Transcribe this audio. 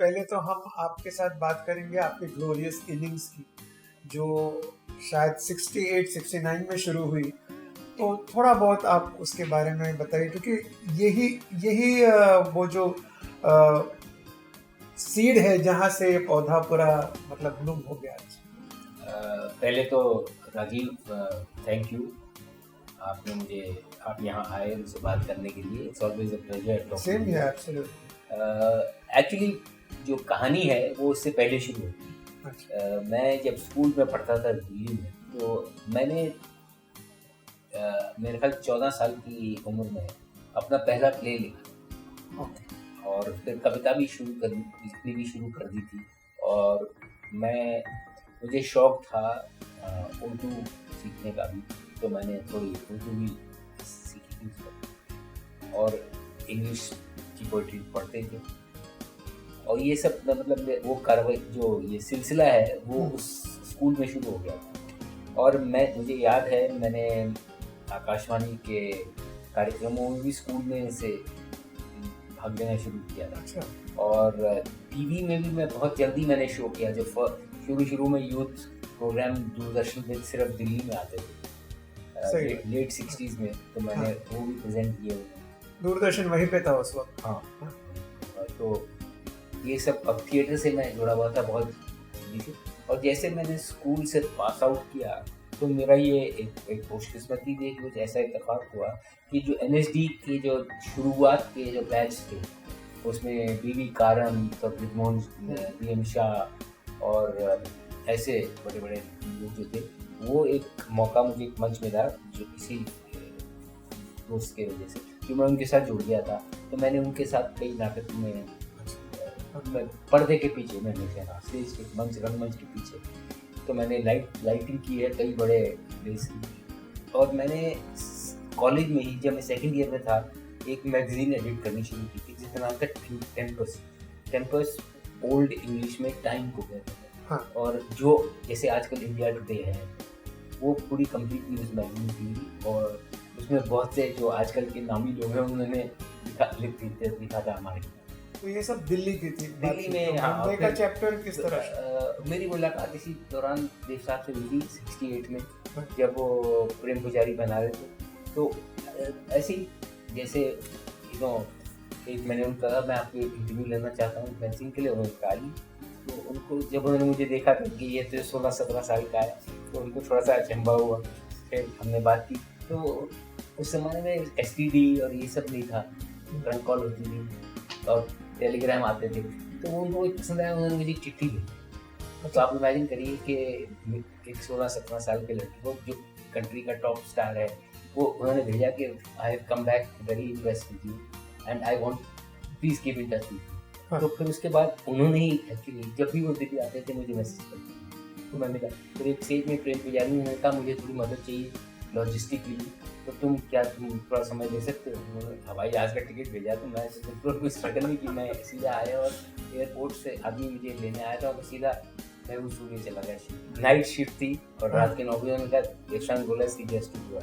पहले तो हम आपके साथ बात करेंगे आपके ग्लोरियस इनिंग्स की, जो शायद 68-69 में शुरू हुई। तो थोड़ा बहुत आप उसके बारे में बताइए, क्योंकि यही यही वो जो सीड है जहाँ से ये पौधा पूरा मतलब ब्लूम हो गया। पहले तो राजीव, थैंक यू। आपने मुझे आप यहाँ आए मुझसे बात करने के लिए। It's always a pleasure. Same here, absolutely. Actually जो कहानी है वो उससे पहले शुरू होती है। मैं जब स्कूल में पढ़ता था दिल्ली में, तो मैंने मेरे ख्याल 14 साल की उम्र में अपना पहला प्ले लिखा, और फिर कविता भी लिखनी भी शुरू कर दी थी। और मुझे शौक था उर्दू सीखने का भी, तो मैंने थोड़ी उर्दू भी सीखी थी, और इंग्लिश की पोइट्री पढ़ते थे। और ये सब मतलब वो कार्रवाई जो ये सिलसिला है वो उस स्कूल में शुरू हो गया। और मुझे याद है, मैंने आकाशवाणी के कार्यक्रमों में भी स्कूल में से भाग लेना शुरू किया था। और टीवी में भी मैं बहुत जल्दी मैंने शो किया। जो शुरू में यूथ प्रोग्राम दूरदर्शन पे सिर्फ दिल्ली में आते थे लेट 60s में, तो मैंने वो भी प्रेजेंट किए। दूरदर्शन वहीं पे था उस वक्त। हाँ, तो ये सब अब थिएटर से मैं जुड़ा हुआ था बहुत जल्दी से। और जैसे मैंने स्कूल से पास आउट किया, तो मेरा ये एक खुशकिस्मती थी, कुछ ऐसा इत्तेफाक हुआ कि जो NSD के जो शुरुआत के जो बैच थे, उसमें बीवी कारम, ब्रिजमोहन, DM शाह और ऐसे बड़े बड़े लोग जो थे, वो एक मौका मुझे एक मंच मिला जो किसी दोस्त के वजह से, जो मैं उनके साथ जुड़ गया था। तो मैंने उनके साथ कई नाटक में पर्दे के पीछे, मैंने कहा स्टेज के मंच, रंगमंच के पीछे, तो मैंने लाइटिंग की है कई बड़े प्लेस की। और मैंने कॉलेज में ही जब मैं सेकंड ईयर में था, एक मैगजीन एडिट करनी शुरू की थी जिसका नाम था कैंपस ओल्ड इंग्लिश में टाइम को कहते हैं। और जो जैसे आजकल इंडिया टुडे है, वो पूरी कंप्लीट न्यूज़ मैगजीन थी, और उसमें बहुत से जो आजकल के नामी लोग हैं उन्होंने लिखा था हमारे। तो ये सब दिल्ली की थी। दिल्ली में मुंबई का चैप्टर किस तरह? मेरी मुलाकात इसी दौरान देव साहब से हुई थी 68 में, जब वो प्रेम पुजारी बना रहे थे। तो ऐसे ही जैसे एक मैंने उनका कहा मैं आपको इंटरव्यू लेना चाहता हूँ मैगजीन के लिए, उन्होंने कहा। तो उनको जब उन्होंने मुझे देखा था कि ये तो 16-17 साल का है, तो उनको थोड़ा सा अचंभा हुआ। फिर हमने बात की, तो उस समय में STD और ये सब नहीं था, ट्रंक कॉल होती थी और टेलीग्राम आते थे। तो उनको पसंद आया, उन्होंने मुझे चिट्ठी दी। तो आप इमेजिन करिए कि एक 16-17 साल के लड़के को, जो कंट्री का टॉप स्टार है, वो उन्होंने भेजा कि I have come back very impressed with you and I want please keep in touch with you. तो फिर उसके बाद उन्होंने ही एक्चुअली जब भी वो दिल्ली आते थे मुझे मैसेज करते, तो मैंने कहा फिर एक स्टेज में प्रेम पुजारी ने कहा मुझे थोड़ी मदद चाहिए लॉजिस्टिकली, तो तुम थोड़ा समय दे सकते हो? हवाई जहाज का टिकट भेजा, तो मैं बिल्कुल स्ट्रगल नहीं की, मैं सीधा आया और एयरपोर्ट से आदमी मुझे लेने आया था, और सीधा मैं उस रूम में चला गया। नाइट शिफ्ट थी और रात के 9 बजे उन्होंने कहा बोला इसकी जस्ट हुआ।